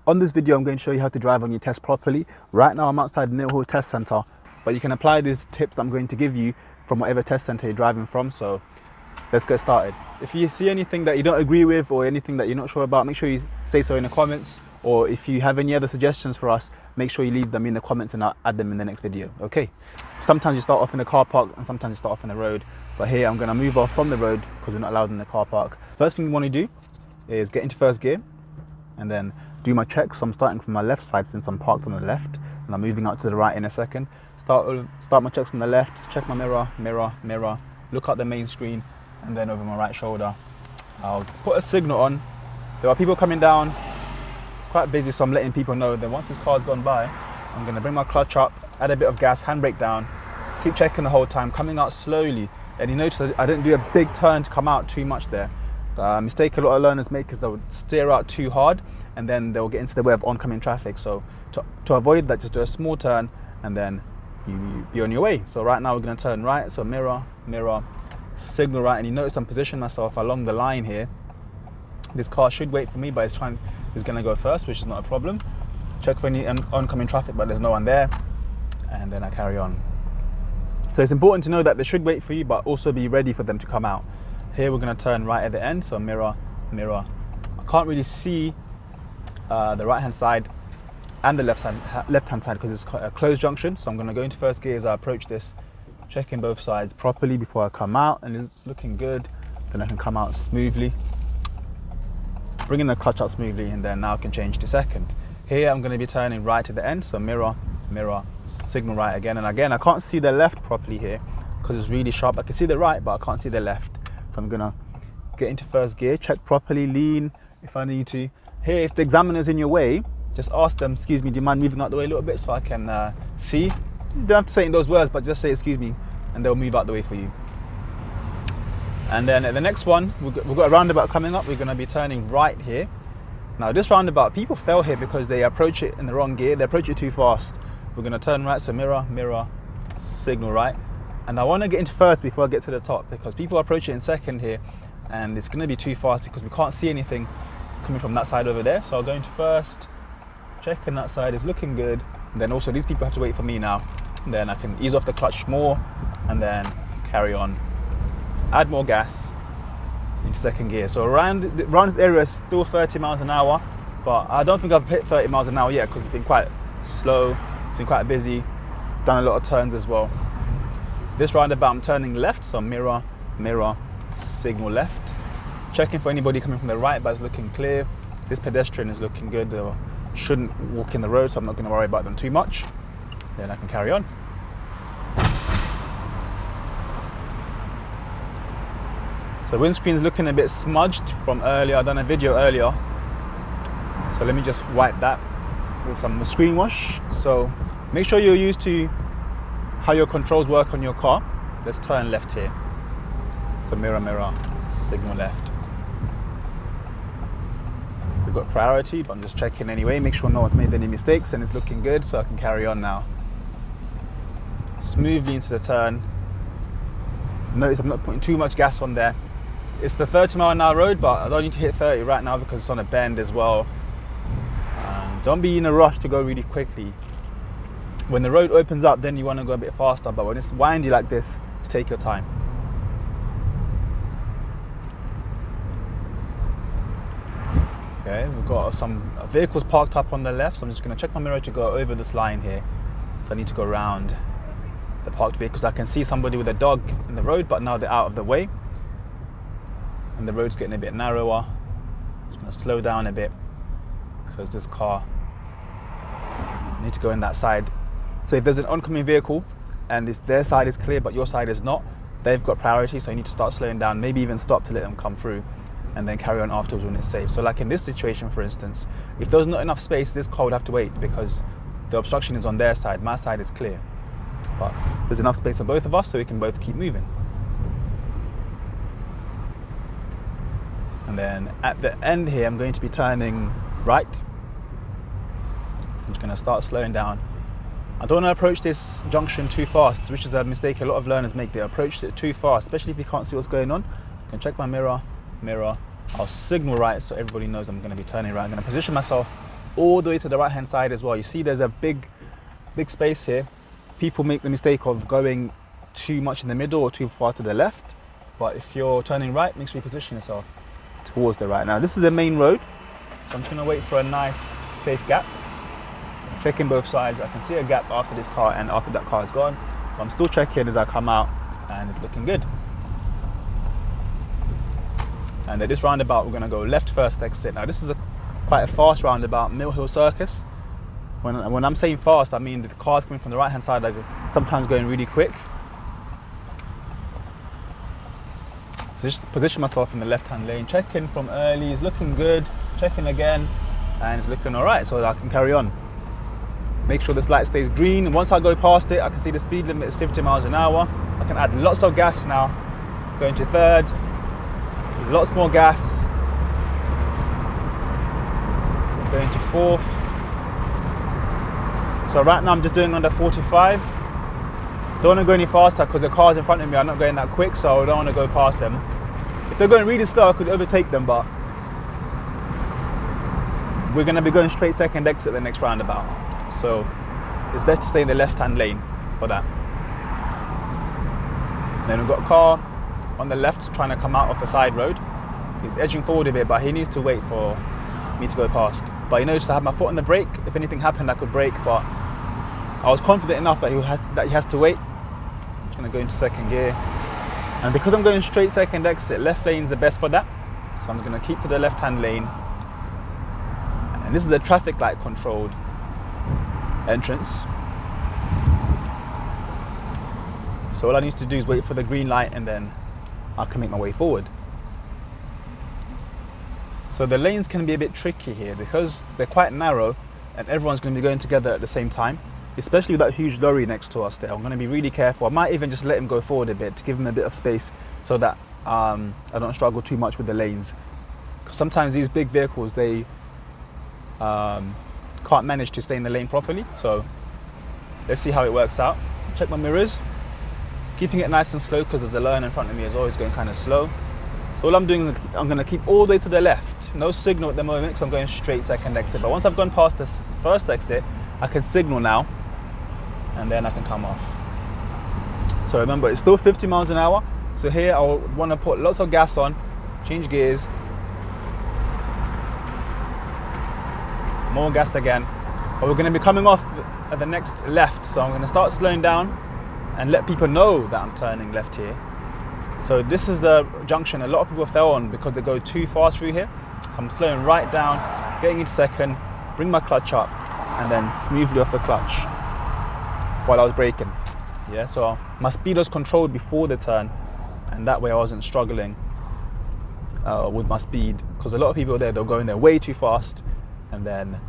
On this video, I'm going to show you how to drive on your test properly. Right now, I'm outside the Mill Hill Test Centre, but you can apply these tips that I'm going to give you from whatever test centre you're driving from. So let's get started. If you see anything that you don't agree with or anything that you're not sure about, make sure you say so in the comments. Or if you have any other suggestions for us, make sure you leave them in the comments and I'll add them in the next video, okay? Sometimes you start off in the car park and sometimes you start off in the road. But here I'm gonna move off from the road because we're not allowed in the car park. First thing you wanna do is get into first gear and then do my checks. So I'm starting from my left side since I'm parked on the left and I'm moving out to the right in a second. Start my checks from the left, check my mirror, look at the main screen, and then over my right shoulder, I'll put a signal on. There are people coming down. It's quite busy, so I'm letting people know. Then once this car's gone by, I'm gonna bring my clutch up, add a bit of gas, handbrake down, keep checking the whole time, coming out slowly. And you notice I didn't do a big turn to come out too much there. Mistake a lot of learners make is they'll steer out too hard and then they'll get into the way of oncoming traffic. So to avoid that, just do a small turn and then you be on your way. So right now we're gonna turn right, so mirror, signal right, and you notice I'm positioning myself along the line here. This car should wait for me, but it's gonna go first, which is not a problem. Check for any oncoming traffic, but there's no one there, and then I carry on. So it's important to know that they should wait for you, but also be ready for them to come out. Here we're gonna turn right at the end, so mirror. I can't really see the right hand side and the left hand side because it's a closed junction. So I'm gonna go into first gear as I approach this, checking both sides properly before I come out, and it's looking good. Then I can come out smoothly, bringing the clutch up smoothly, and then now I can change to second. Here I'm gonna be turning right at the end, so mirror, signal right again. And again, I can't see the left properly here because it's really sharp. I can see the right, but I can't see the left. So I'm gonna get into first gear, check properly, lean if I need to. Here, if the examiner's in your way, just ask them, excuse me, do you mind moving out the way a little bit so I can see? You don't have to say it in those words, but just say excuse me, and they'll move out the way for you. And then at the next one, we've got a roundabout coming up. We're gonna be turning right here. Now this roundabout, people fail here because they approach it in the wrong gear. They approach it too fast. We're gonna turn right, so mirror, signal right. And I wanna get into first before I get to the top because people approach it in second here and it's gonna be too fast because we can't see anything coming from that side over there. So I'll go into first, checking that side is looking good. And then also these people have to wait for me now. And then I can ease off the clutch more and then carry on. Add more gas into second gear. So around this area is still 30 miles an hour, but I don't think I've hit 30 miles an hour yet because it's been quite slow, it's been quite busy, done a lot of turns as well. This roundabout I'm turning left, so mirror, signal left. Checking for anybody coming from the right, but it's looking clear. This pedestrian is looking good. They shouldn't walk in the road, so I'm not going to worry about them too much. Then I can carry on. So windscreen's looking a bit smudged from earlier. I done a video earlier, so let me just wipe that with some screen wash. So make sure you're used to how your controls work on your car. Let's turn left here. So mirror, signal left. We've got priority, but I'm just checking anyway. Make sure no one's made any mistakes and it's looking good, so I can carry on now. Smoothly into the turn. Notice I'm not putting too much gas on there. It's the 30-mile-an-hour road, but I don't need to hit 30 right now because it's on a bend as well. Don't be in a rush to go really quickly. When the road opens up, then you want to go a bit faster, but when it's windy like this, just take your time. Okay, we've got some vehicles parked up on the left, so I'm just going to check my mirror to go over this line here. So I need to go around the parked vehicles. I can see somebody with a dog in the road, but now they're out of the way. And the road's getting a bit narrower. Just going to slow down a bit because this car, I need to go in that side. So if there's an oncoming vehicle and their side is clear but your side is not, they've got priority, so you need to start slowing down, maybe even stop to let them come through and then carry on afterwards when it's safe. So like in this situation, for instance, if there's not enough space, this car would have to wait because the obstruction is on their side, my side is clear. But there's enough space for both of us so we can both keep moving. And then at the end here, I'm going to be turning right. I'm just going to start slowing down. I don't want to approach this junction too fast, which is a mistake a lot of learners make. They approach it too fast, especially if you can't see what's going on. I can check my mirror. I'll signal right so everybody knows I'm going to be turning right. I'm going to position myself all the way to the right hand side as well. You see there's a big space here. People make the mistake of going too much in the middle or too far to the left, but if you're turning right, make sure you position yourself towards the right. Now this is the main road, so I'm just going to wait for a nice safe gap, checking both sides. I can see a gap after this car and after that car is gone, but I'm still checking as I come out, and it's looking good. And at this roundabout, we're going to go left first exit. Now this is quite a fast roundabout, Mill Hill Circus. When I'm saying fast, I mean the cars coming from the right hand side are sometimes going really quick. Just position myself in the left hand lane, checking from early, it's looking good, checking again, and it's looking all right, so I can carry on. Make sure this light stays green, and once I go past it, I can see the speed limit is 50 miles an hour. I can add lots of gas now, going to third, lots more gas, going to fourth. So right now I'm just doing under 45. Don't want to go any faster because the cars in front of me are not going that quick, so I don't want to go past them. If they're going really slow, I could overtake them, but we're going to be going straight second exit the next roundabout. So it's best to stay in the left-hand lane for that. Then we've got a car on the left trying to come out of the side road. He's edging forward a bit, but he needs to wait for me to go past. But he knows to have my foot on the brake. If anything happened, I could brake, but I was confident enough that he has to wait. I'm just going to go into second gear. And because I'm going straight second exit, left lane is the best for that. So I'm going to keep to the left-hand lane. And this is the traffic light controlled entrance. So all I need to do is wait for the green light, and then I can make my way forward. So the lanes can be a bit tricky here because they're quite narrow and everyone's going to be going together at the same time, especially with that huge lorry next to us there. I'm going to be really careful. I might even just let him go forward a bit to give him a bit of space so that I don't struggle too much with the lanes. Because sometimes these big vehicles, they can't manage to stay in the lane properly. So let's see how it works out. Check my mirrors, keeping it nice and slow because there's a lane in front of me is always going kind of slow. So all I'm doing is I'm going to keep all the way to the left. No signal at the moment because I'm going straight second exit. But once I've gone past this first exit, I can signal now, and then I can come off. So remember, it's still 50 miles an hour. So here I'll want to put lots of gas on, change gears, more gas again. But we're going to be coming off at the next left. So I'm going to start slowing down and let people know that I'm turning left here. So this is the junction a lot of people fail on because they go too fast through here. So I'm slowing right down, getting into second, bring my clutch up, and then smoothly off the clutch while I was braking. Yeah, so my speed was controlled before the turn, and that way I wasn't struggling with my speed, because a lot of people there, they'll go in there way too fast and then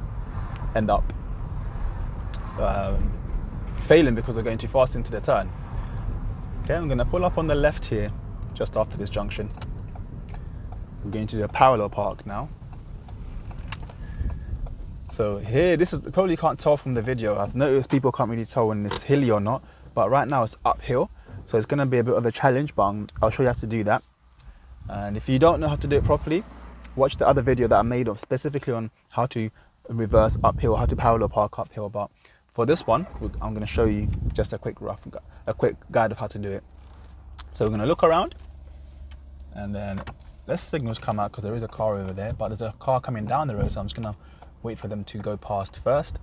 end up failing because they're going too fast into the turn. Okay, I'm going to pull up on the left here just after this junction. I'm going to do a parallel park now. So here, this is, probably can't tell from the video, I've noticed people can't really tell when it's hilly or not, but right now it's uphill, so it's going to be a bit of a challenge, but I'll show you how to do that. And if you don't know how to do it properly, watch the other video that I made of specifically on how to reverse uphill, how to parallel park uphill. But for this one, I'm going to show you just a quick guide of how to do it. So we're going to look around, and then let signals come out because there is a car over there, but there's a car coming down the road, so I'm just going to wait for them to go past first.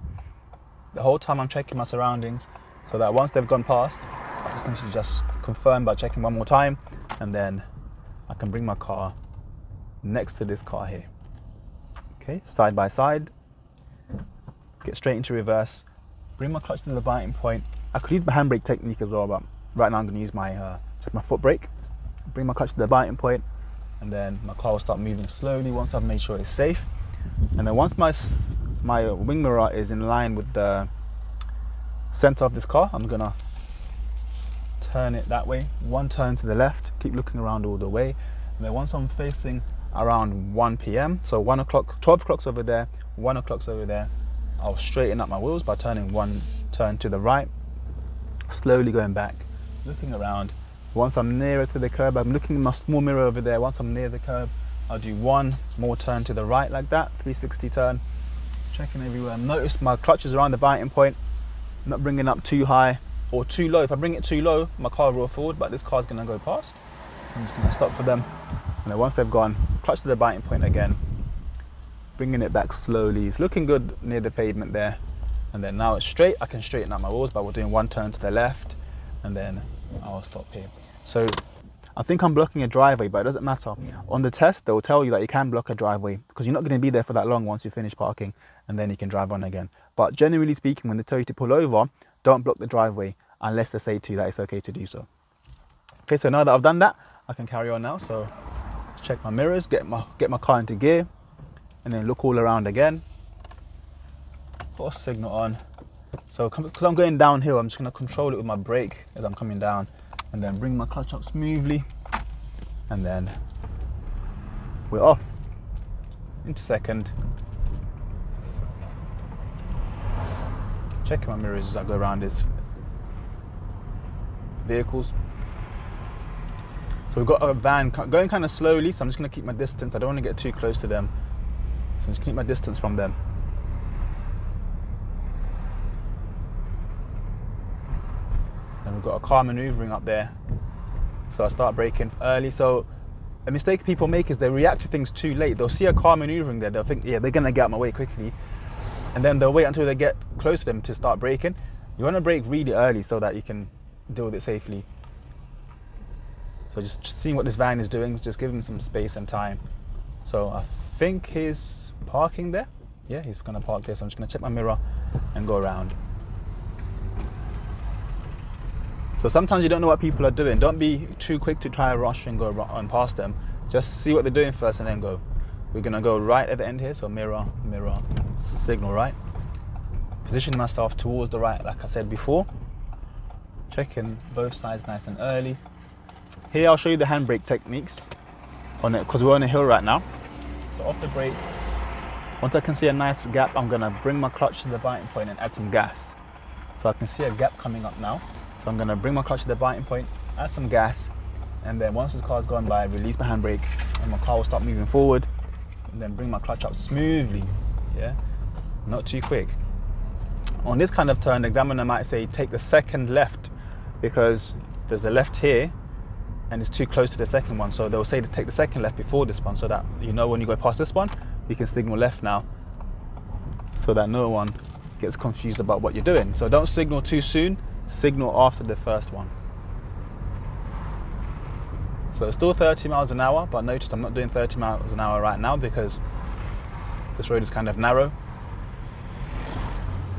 The whole time I'm checking my surroundings, so that once they've gone past, I just need to just confirm by checking one more time, and then I can bring my car next to this car here. Okay, side by side, get straight into reverse, bring my clutch to the biting point. I could use my handbrake technique as well, but right now I'm going to use my foot brake. Bring my clutch to the biting point, and then my car will start moving slowly once I've made sure it's safe. And then once my wing mirror is in line with the center of this car, I'm going to turn it that way. One turn to the left, keep looking around all the way. And then once I'm facing around 1 p.m, so 1 o'clock, 12 o'clock's over there, 1 o'clock's over there, I'll straighten up my wheels by turning one turn to the right, slowly going back, looking around. Once I'm nearer to the curb, I'm looking in my small mirror over there. Once I'm near the curb, I'll do one more turn to the right like that, 360 turn, checking everywhere. Notice my clutch is around the biting point, not bringing up too high or too low. If I bring it too low, my car will roll forward, but this car's gonna go past. I'm just gonna stop for them. And then once they've gone, clutch to the biting point again, bringing it back slowly. It's looking good near the pavement there. And then now it's straight. I can straighten out my wheels by doing one turn to the left, and then I'll stop here. So I think I'm blocking a driveway, but it doesn't matter. On the test, they'll tell you that you can block a driveway because you're not going to be there for that long once you finish parking, and then you can drive on again. But generally speaking, when they tell you to pull over, don't block the driveway unless they say to you that it's okay to do so. Okay, so now that I've done that, I can carry on now. So check my mirrors, get my car into gear, and then look all around again. Put a signal on. So because I'm going downhill, I'm just going to control it with my brake as I'm coming down, and then bring my clutch up smoothly, and then we're off into second. Checking my mirrors as I go around these vehicles. So we've got a van going kind of slowly, so I'm just going to keep my distance. I don't want to get too close to them, so I'm just keep my distance from them. And we've got a car maneuvering up there, so I start braking early. So a mistake people make is they react to things too late. They'll see a car maneuvering there, they'll think, yeah, they're gonna get out my way quickly, and then they'll wait until they get close to them to start braking. You want to brake really early so that you can deal with it safely. So just seeing what this van is doing, just give him some space and time. So I think he's parking there. Yeah, he's gonna park there, so I'm just gonna check my mirror and go around. So sometimes you don't know what people are doing. Don't be too quick to try and rush and go on past them. Just see what they're doing first and then go. We're gonna go right at the end here, so mirror, mirror, signal right. Position myself towards the right, like I said before. Checking both sides nice and early. Here I'll show you the handbrake techniques on it, because we're on a hill right now. So off the brake, once I can see a nice gap, I'm gonna bring my clutch to the biting point and add some gas. So I can see a gap coming up now. So I'm gonna bring my clutch to the biting point, add some gas, and then once this car's gone by, release my handbrake and my car will start moving forward, and then bring my clutch up smoothly, yeah? Not too quick. On this kind of turn, the examiner might say take the second left, because there's a left here and it's too close to the second one. So they'll say to take the second left before this one, so that you know when you go past this one, you can signal left now, so that no one gets confused about what you're doing. So don't signal too soon, signal after the first one. So it's still 30 miles an hour, but notice I'm not doing 30 miles an hour right now because this road is kind of narrow.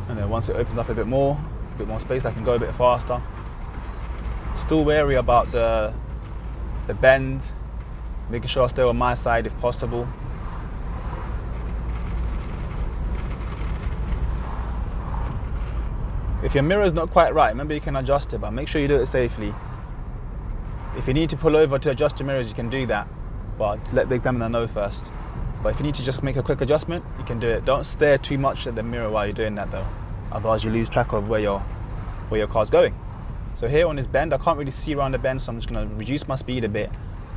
And then once it opens up a bit more space, I can go a bit faster. Still wary about the bend, making sure I stay on my side if possible. If your mirror is not quite right, remember you can adjust it, but make sure you do it safely. If you need to pull over to adjust your mirrors, you can do that, but let the examiner know first. But if you need to just make a quick adjustment, you can do it. Don't stare too much at the mirror while you're doing that though, otherwise you lose track of where your car's going. So here on this bend, I can't really see around the bend, so I'm just going to reduce my speed a bit,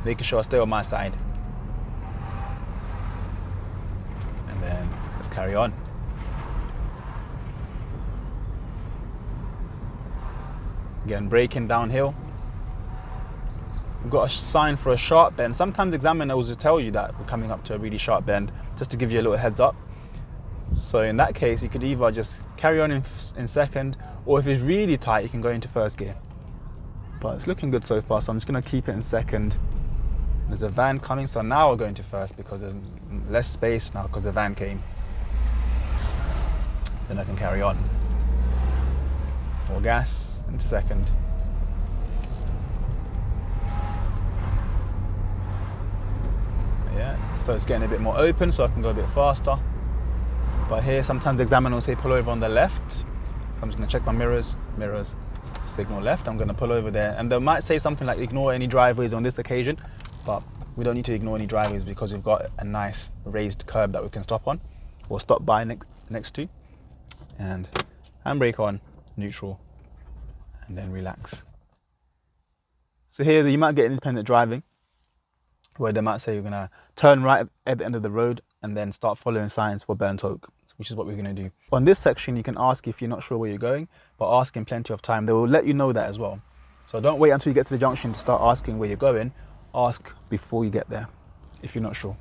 making sure I stay on my side. And then let's carry on. Again, braking downhill. We've got a sign for a sharp bend. Sometimes examiners will tell you that we're coming up to a really sharp bend, just to give you a little heads up. So in that case, you could either just carry on in second, or if it's really tight, you can go into first gear. But it's looking good so far, so I'm just going to keep it in second. There's a van coming, so now I'll go into first because there's less space now because the van came. Then I can carry on. More gas, into second. Yeah, so it's getting a bit more open, so I can go a bit faster. But here, sometimes the examiner will say pull over on the left. So I'm just going to check my mirrors, signal left. I'm going to pull over there. And they might say something like ignore any driveways on this occasion, but we don't need to ignore any driveways because we've got a nice raised curb that we can stop on, or stop by next to. And handbrake on, neutral, and then relax. So here you might get independent driving, where they might say you're going to turn right at the end of the road and then start following signs for burnt oak, which is what we're going to do. On this section, you can ask if you're not sure where you're going, but ask in plenty of time. They will let you know that as well. So don't wait until you get to the junction to start asking where you're going. Ask before you get there if you're not sure.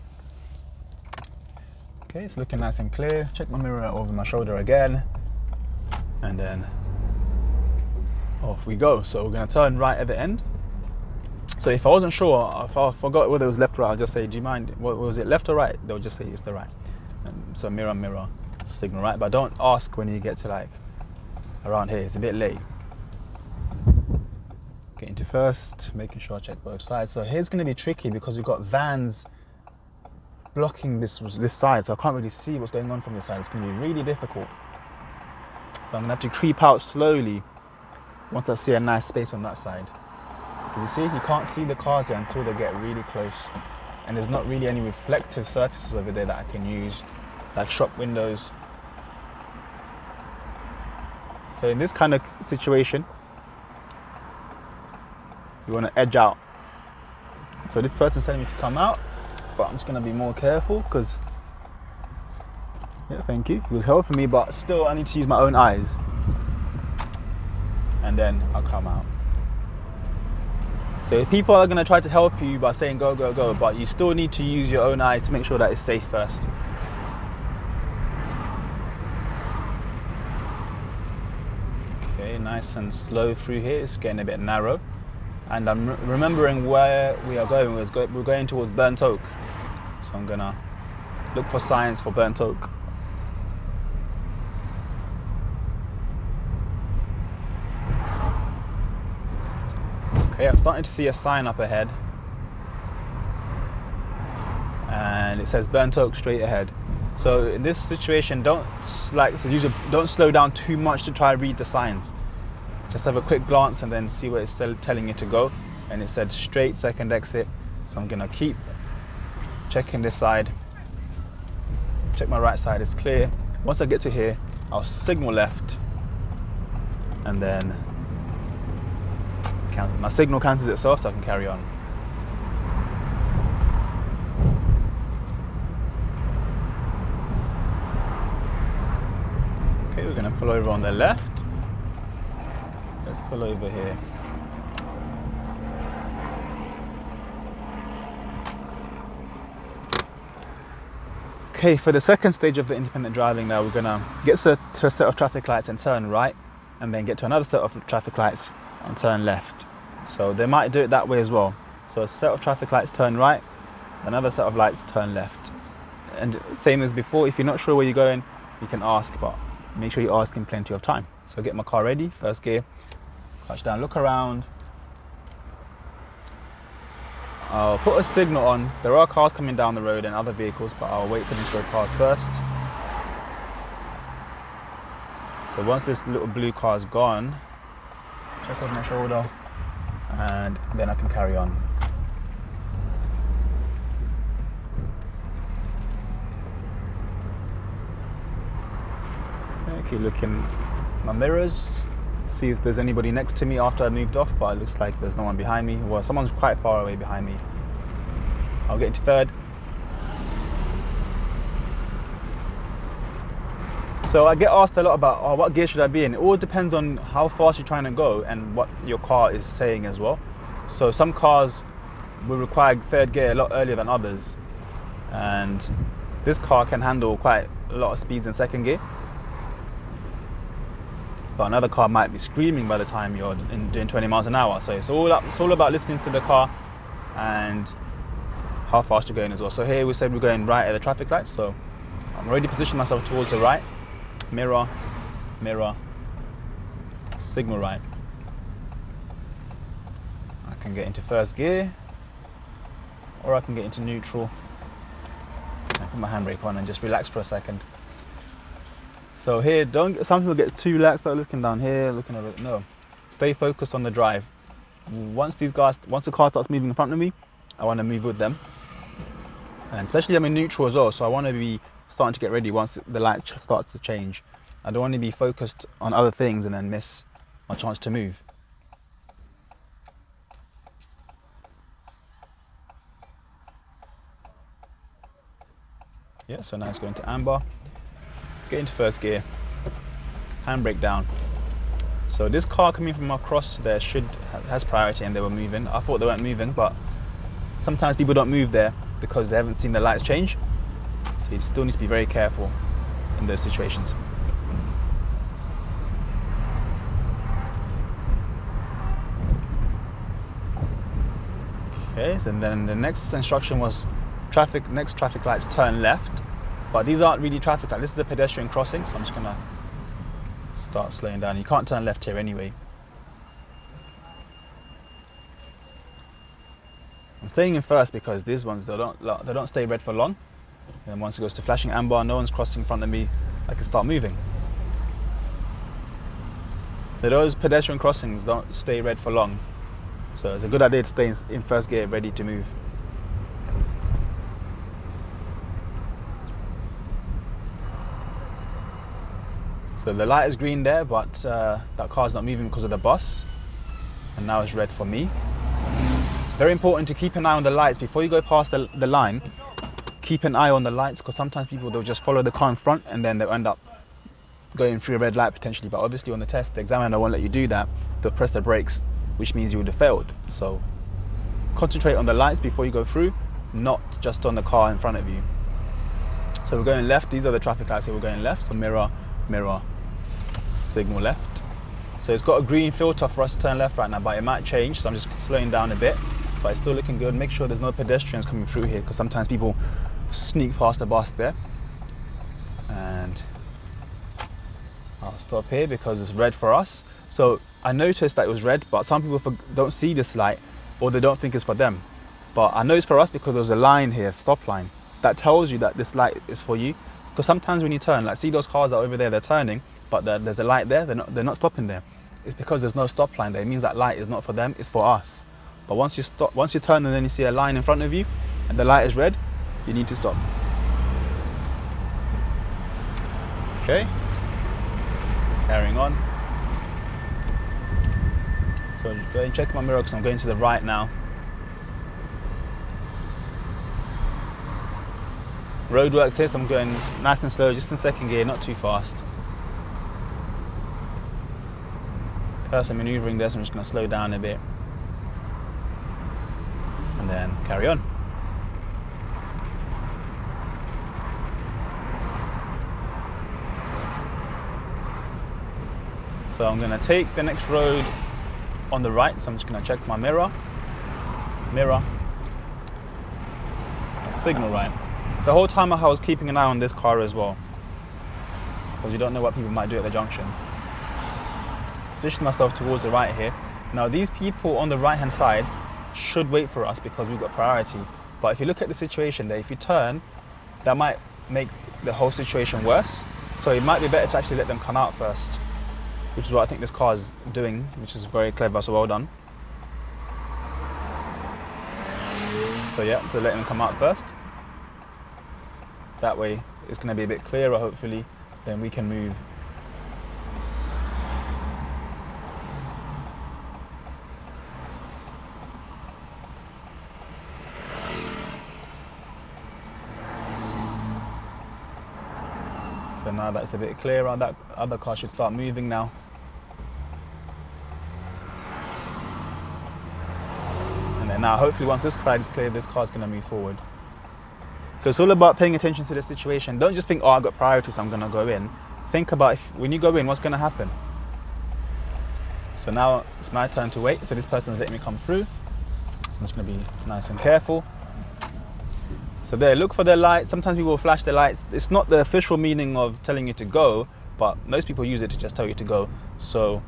Okay, it's looking nice and clear. Check my mirror over my shoulder again, and then off we go. So we're going to turn right at the end. So if I wasn't sure, if I forgot whether it was left or right, I'll just say, do you mind, what was it, left or right? They'll just say it's the right. So mirror, mirror, signal right. But don't ask when you get to like around here. It's a bit late. Getting to first, making sure I check both sides. So here's going to be tricky because we've got vans blocking this side, so I can't really see what's going on from this side. It's going to be really difficult. So I'm going to have to creep out slowly once I see a nice space on that side. You see, you can't see the cars here until they get really close, and there's not really any reflective surfaces over there that I can use, like shop windows. So in this kind of situation, you want to edge out. So this person's telling me to come out, but I'm just going to be more careful because, yeah, thank you. He was helping me, but still I need to use my own eyes, and then I'll come out. So people are going to try to help you by saying go, go, go, but you still need to use your own eyes to make sure that it's safe first. Okay, nice and slow through here. It's getting a bit narrow. And I'm remembering where we are going. We're going towards burnt oak. So I'm going to look for signs for burnt oak. Okay, I'm starting to see a sign up ahead, and it says burnt oak straight ahead. So in this situation, don't slow down too much to try to read the signs. Just have a quick glance and then see where it's telling you to go. And it said straight second exit, so I'm gonna keep checking this side. Check my right side, it's clear. Once I get to here, I'll signal left, and then my signal cancels itself, so I can carry on. Okay, we're going to pull over on the left. Let's pull over here. Okay, for the second stage of the independent driving now, we're going to get to a set of traffic lights and turn right, and then get to another set of traffic lights and turn left. So they might do it that way as well. So a set of traffic lights, turn right, another set of lights, turn left. And same as before, if you're not sure where you're going, you can ask, but make sure you ask in plenty of time. So get my car ready, first gear, clutch down, look around. I'll put a signal on. There are cars coming down the road and other vehicles, but I'll wait for them to go past first. So once this little blue car is gone, check over my shoulder, and then I can carry on. Okay, looking at my mirrors, see if there's anybody next to me after I moved off, but it looks like there's no one behind me. Well, someone's quite far away behind me. I'll get into third. So I get asked a lot about, what gear should I be in? It all depends on how fast you're trying to go and what your car is saying as well. So some cars will require third gear a lot earlier than others. And this car can handle quite a lot of speeds in second gear. But another car might be screaming by the time you're doing 20 miles an hour. So it's all about listening to the car and how fast you're going as well. So here we said we're going right at the traffic lights. So I'm already positioned myself towards the right. Mirror, mirror, signal right. I can get into first gear, or I can get into neutral and put my handbrake on and just relax for a second. So here, some people get too relaxed, start looking down here, looking over. No, stay focused on the drive. Once the car starts moving in front of me, I want to move with them. And especially I'm in neutral as well, so I want to be starting to get ready once the light starts to change. I don't want to be focused on other things and then miss my chance to move. Yeah, so now it's going to amber. Get into first gear, handbrake down. So this car coming from across there has priority, and they were moving. I thought they weren't moving, but sometimes people don't move there because they haven't seen the lights change. So you still need to be very careful in those situations. Okay, so then the next instruction was next traffic lights turn left. But these aren't really traffic lights. This is the pedestrian crossing, so I'm just gonna start slowing down. You can't turn left here anyway. I'm staying in first because these ones, they don't stay red for long. And once it goes to flashing amber, no one's crossing in front of me, I can start moving. So those pedestrian crossings don't stay red for long. So it's a good idea to stay in first gear, ready to move. So the light is green there, but that car's not moving because of the bus. And now it's red for me. Very important to keep an eye on the lights before you go past the line. Keep an eye on the lights, because sometimes people, they'll just follow the car in front and then they'll end up going through a red light potentially. But obviously on the test, the examiner won't let you do that. They'll press the brakes, which means you would have failed. So concentrate on the lights before you go through, not just on the car in front of you. So we're going left. These are the traffic lights here. We're going left. So mirror, mirror, signal left. So it's got a green filter for us to turn left right now, but it might change. So I'm just slowing down a bit, but it's still looking good. Make sure there's no pedestrians coming through here, because sometimes people sneak past the bus there. And I'll stop here because it's red for us. So I noticed that it was red, but some people don't see this light, or they don't think it's for them. But I know it's for us because there's a line here, stop line, that tells you that this light is for you. Because sometimes when you turn, like see those cars that are over there, they're turning, but there's a light there, they're not stopping there. It's because there's no stop line there. It means that light is not for them, it's for us. But once you turn and then you see a line in front of you and the light is red, you need to stop. Okay, carrying on. So just go and check my mirror because I'm going to the right now. Roadworks here, so I'm going nice and slow, just in second gear, not too fast. Person maneuvering there, so I'm just going to slow down a bit and then carry on. So I'm going to take the next road on the right, so I'm just going to check my mirror, signal right. The whole time I was keeping an eye on this car as well, because you don't know what people might do at the junction. Position myself towards the right here. Now these people on the right hand side should wait for us because we've got priority. But if you look at the situation there, if you turn, that might make the whole situation worse. So it might be better to actually let them come out first, which is what I think this car is doing, which is very clever, so well done. So yeah, so letting them come out first. That way it's going to be a bit clearer, hopefully, then we can move. So now that it's a bit clearer, that other car should start moving now. And then now hopefully once this side is clear, this car's going to move forward. So it's all about paying attention to the situation. Don't just think, oh, I've got priority, so I'm going to go in. Think about when you go in, what's going to happen. So now it's my turn to wait. So this person's letting me come through. So I'm just going to be nice and careful. So there, look for their lights. Sometimes people will flash their lights. It's not the official meaning of telling you to go, but most people use it to just tell you to go. So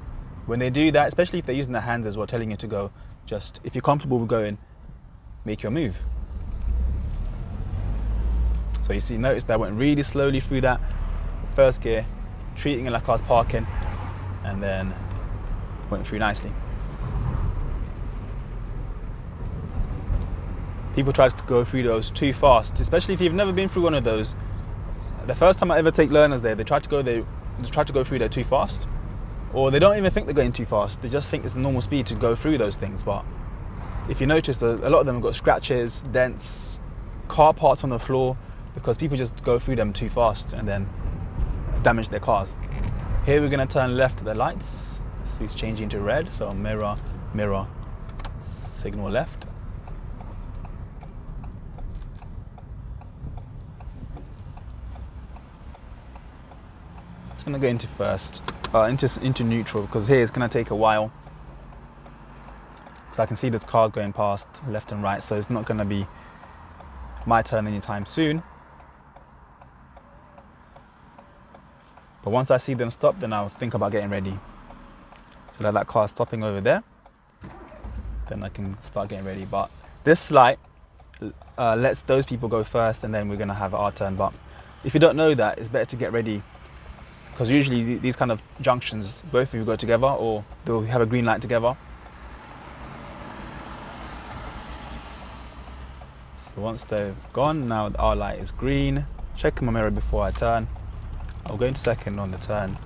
when they do that, especially if they're using their hands as well, telling you to go, just if you're comfortable with going, make your move. So you see, notice that I went really slowly through that first gear, treating it like I was parking, and then went through nicely. People try to go through those too fast, especially if you've never been through one of those. The first time I ever take learners there, they try to go through there too fast, or they don't even think they're going too fast. They just think it's the normal speed to go through those things. But if you notice, a lot of them have got scratches, dents, car parts on the floor. because people just go through them too fast and then damage their cars. Here we're going to turn left at the lights. See, it's changing to red, so mirror, mirror, signal left. It's going to go into first, into neutral, because here it's going to take a while. Because I can see there's cars going past left and right, so it's not going to be my turn anytime soon. But once I see them stop, then I'll think about getting ready. So that car is stopping over there, then I can start getting ready. But this light lets those people go first, and then we're going to have our turn. But if you don't know that, it's better to get ready, because usually these kind of junctions, both of you go together, or they'll have a green light together. So once they've gone, now our light is green. Check my mirror before I turn. I'll go into second on the turn.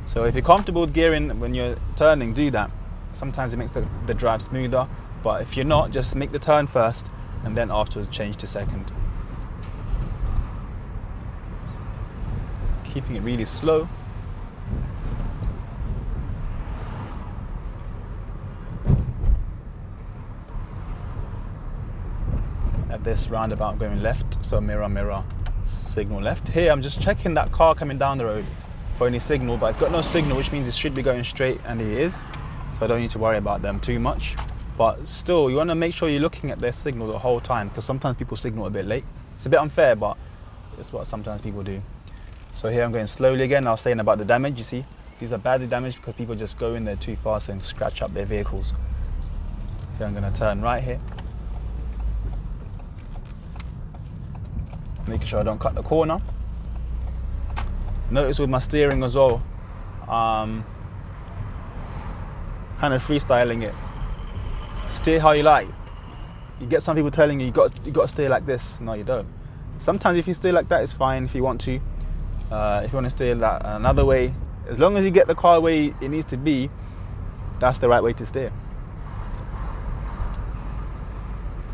So if you're comfortable with gearing when you're turning, do that. Sometimes it makes the drive smoother, but if you're not, just make the turn first and then afterwards change to second. Keeping it really slow. At this roundabout going left, so mirror, mirror, signal left. Here I'm just checking that car coming down the road for any signal, but it's got no signal, which means it should be going straight, and it is, so I don't need to worry about them too much. But still, you want to make sure you're looking at their signal the whole time, because sometimes people signal a bit late. It's a bit unfair, but it's what sometimes people do. So here I'm going slowly again. I was saying about the damage, you see, these are badly damaged because people just go in there too fast and scratch up their vehicles. Here I'm going to turn right here, making sure I don't cut the corner. Notice with my steering as well, kind of freestyling it. Steer how you like. You get some people telling you got to steer like this. No, you don't. Sometimes if you steer like that, it's fine if you want to. If you want to steer that another way, as long as you get the car where it needs to be, that's the right way to steer.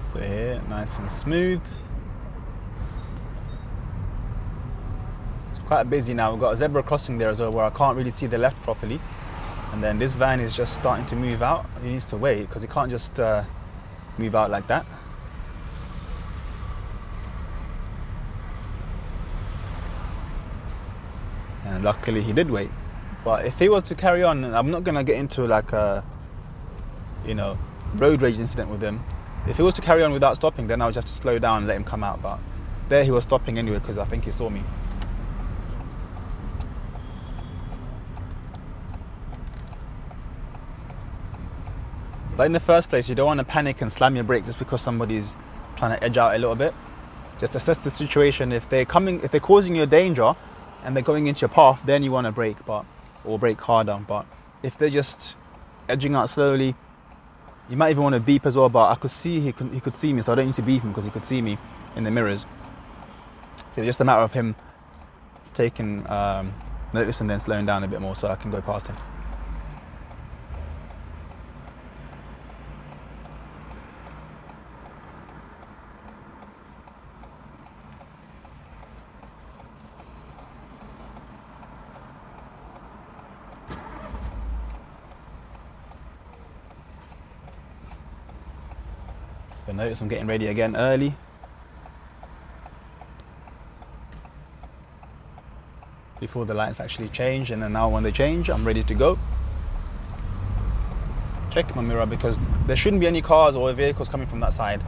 So here, nice and smooth. Quite busy now. We've got a zebra crossing there as well, where I can't really see the left properly, and then this van is just starting to move out. He needs to wait because he can't just move out like that. And luckily he did wait. But if he was to carry on, I'm not going to get into like a road rage incident with him. If he was to carry on without stopping, then I would just have to slow down and let him come out. But there he was stopping anyway, because I think he saw me. But in the first place, you don't want to panic and slam your brake just because somebody's trying to edge out a little bit. Just assess the situation. If they're causing you a danger and they're going into your path, then you want to brake, or brake harder. But if they're just edging out slowly, you might even want to beep as well. But I could see he could see me, so I don't need to beep him because he could see me in the mirrors. So it's just a matter of him taking notice and then slowing down a bit more so I can go past him. So notice I'm getting ready again early. Before the lights actually change, and then now when they change, I'm ready to go. Check my mirror because there shouldn't be any cars or vehicles coming from that side,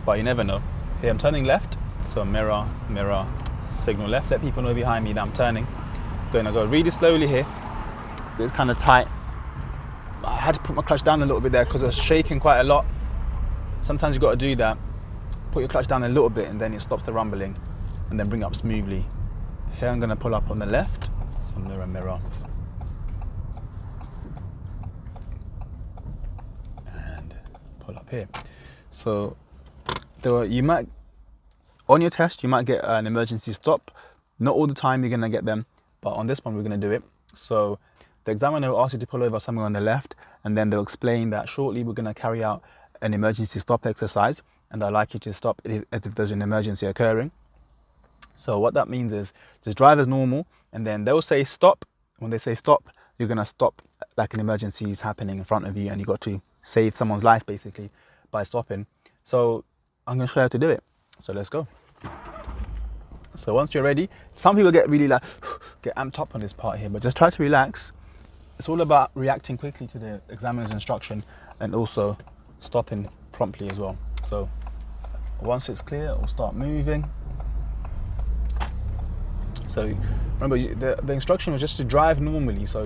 but you never know. Here I'm turning left, so mirror, mirror, signal left. Let people know behind me that I'm turning. Going to go really slowly here. So it's kind of tight. I had to put my clutch down a little bit there because I was shaking quite a lot. Sometimes you've got to do that. Put your clutch down a little bit and then it stops the rumbling, and then bring it up smoothly. Here I'm going to pull up on the left, so mirror, mirror. And pull up here. So you might, on your test, you might get an emergency stop. Not all the time you're going to get them, but on this one we're going to do it. So the examiner will ask you to pull over somewhere on the left, and then they'll explain that shortly we're going to carry out an emergency stop exercise, and I'd like you to stop as if there's an emergency occurring. So what that means is just drive as normal, and then they'll say stop. When they say stop, you're gonna stop like an emergency is happening in front of you, and you got to save someone's life basically by stopping. So I'm gonna show you how to do it. So let's go. So once you're ready, some people get really like get amped up on this part here, but just try to relax. It's all about reacting quickly to the examiner's instruction and also stopping promptly as well. So once it's clear, we'll start moving. So remember, the instruction was just to drive normally. So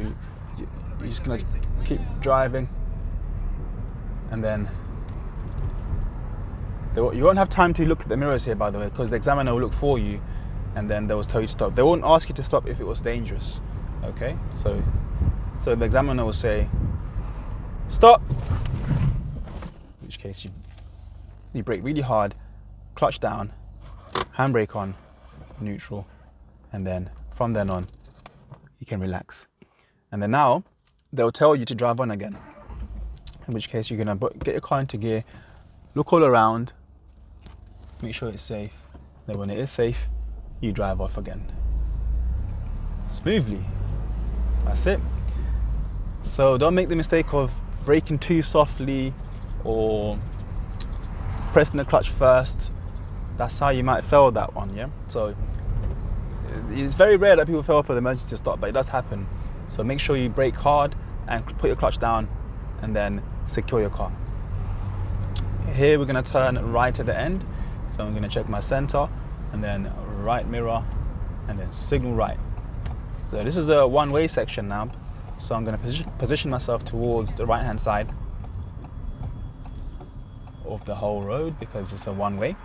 you're just gonna keep driving, and then you won't have time to look at the mirrors here, by the way, because the examiner will look for you, and then they will tell you to stop. They won't ask you to stop if it was dangerous. Okay, so the examiner will say stop, in which case you brake really hard, clutch down, handbrake on, neutral, and then from then on you can relax. And then now they'll tell you to drive on again, in which case you're gonna get your car into gear, look all around, make sure it's safe. Then when it is safe, you drive off again smoothly. That's it. So don't make the mistake of braking too softly or pressing the clutch first. That's how you might fail that one, yeah? So it's very rare that people fail for the emergency stop, but it does happen. So make sure you brake hard and put your clutch down, and then secure your car. Here we're gonna turn right at the end. So I'm gonna check my center, and then right mirror, and then signal right. So this is a one-way section now. So I'm going to position myself towards the right-hand side of the whole road because it's a one-way.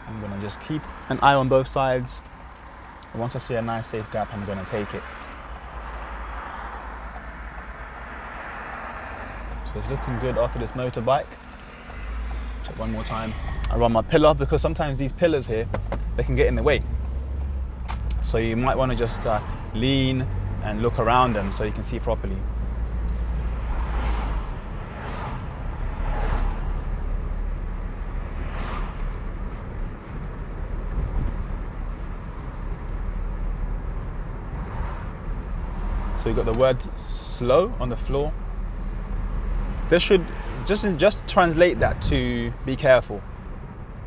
I'm going to just keep an eye on both sides. And once I see a nice safe gap, I'm going to take it. So it's looking good after this motorbike. Check one more time. I run my pillar because sometimes these pillars here, they can get in the way. So you might want to just lean and look around them so you can see properly. So you got the word slow on the floor. This should just translate that to be careful.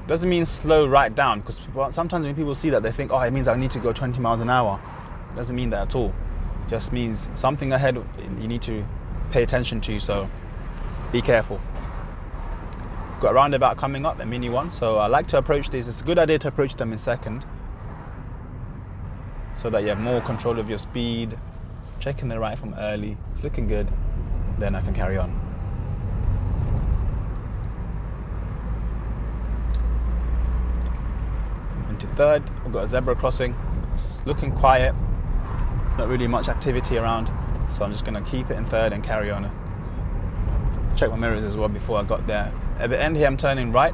Doesn't mean slow right down, because sometimes when people see that, they think, oh, it means I need to go 20 miles an hour. It doesn't mean that at all. It just means something ahead you need to pay attention to, so be careful. Got a roundabout coming up, a mini one, so I like to approach these. It's a good idea to approach them in second, so that you have more control of your speed. Checking the right from early, it's looking good, then I can carry on. Into third, I've got a zebra crossing. It's looking quiet, not really much activity around, so I'm just going to keep it in third and carry on. Check my mirrors as well before I got there. At the end here, I'm turning right,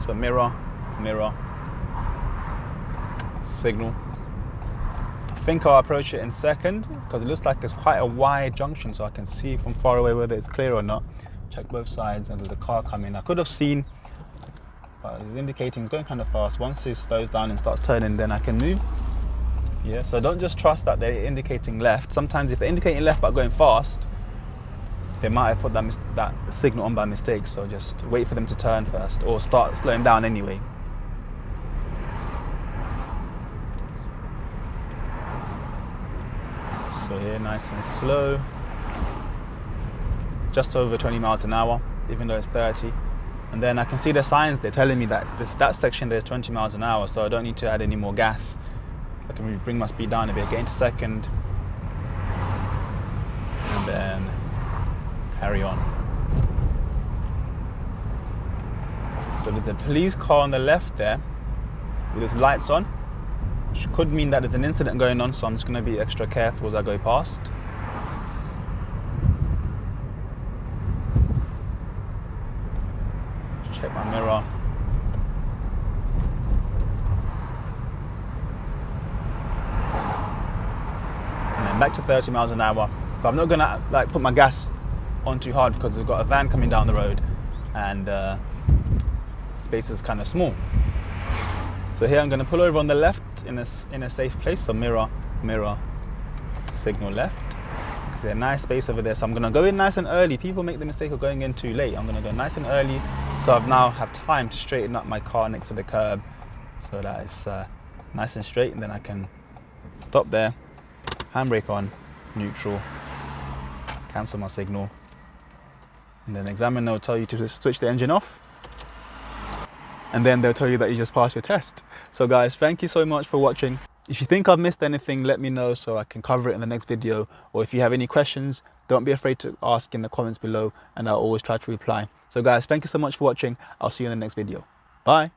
so mirror, mirror, signal. I think I'll approach it in second because it looks like it's quite a wide junction, so I can see from far away whether it's clear or not. Check both sides, and there's a car coming. I could have seen, but it's indicating it's going kind of fast. Once it slows down and starts turning, then I can move. Yeah, so don't just trust that they're indicating left. Sometimes if they're indicating left but going fast, they might have put that signal on by mistake. So just wait for them to turn first, or start slowing down anyway. So here, nice and slow. Just over 20 miles an hour, even though it's 30. And then I can see the signs, they're telling me that that section there's 20 miles an hour, so I don't need to add any more gas. I can bring my speed down a bit, get into second, and then carry on. So there's a police car on the left there with its lights on, which could mean that there's an incident going on, so I'm just going to be extra careful as I go past. Check my mirror. And then back to 30 miles an hour. But I'm not gonna put my gas on too hard because we've got a van coming down the road and space is kind of small. So here I'm going to pull over on the left in a safe place. So mirror, signal left. There's a nice space over there. So I'm going to go in nice and early. People make the mistake of going in too late. I'm going to go nice and early, so I've now have time to straighten up my car next to the curb, so that it's nice and straight, and then I can stop there, handbrake on, neutral, cancel my signal, and then the examiner will tell you to switch the engine off, and then they'll tell you that you just passed your test. So guys, thank you so much for watching. If you think I've missed anything, let me know so I can cover it in the next video, or if you have any questions, don't be afraid to ask in the comments below, and I'll always try to reply. So guys, thank you so much for watching. I'll see you in the next video. Bye.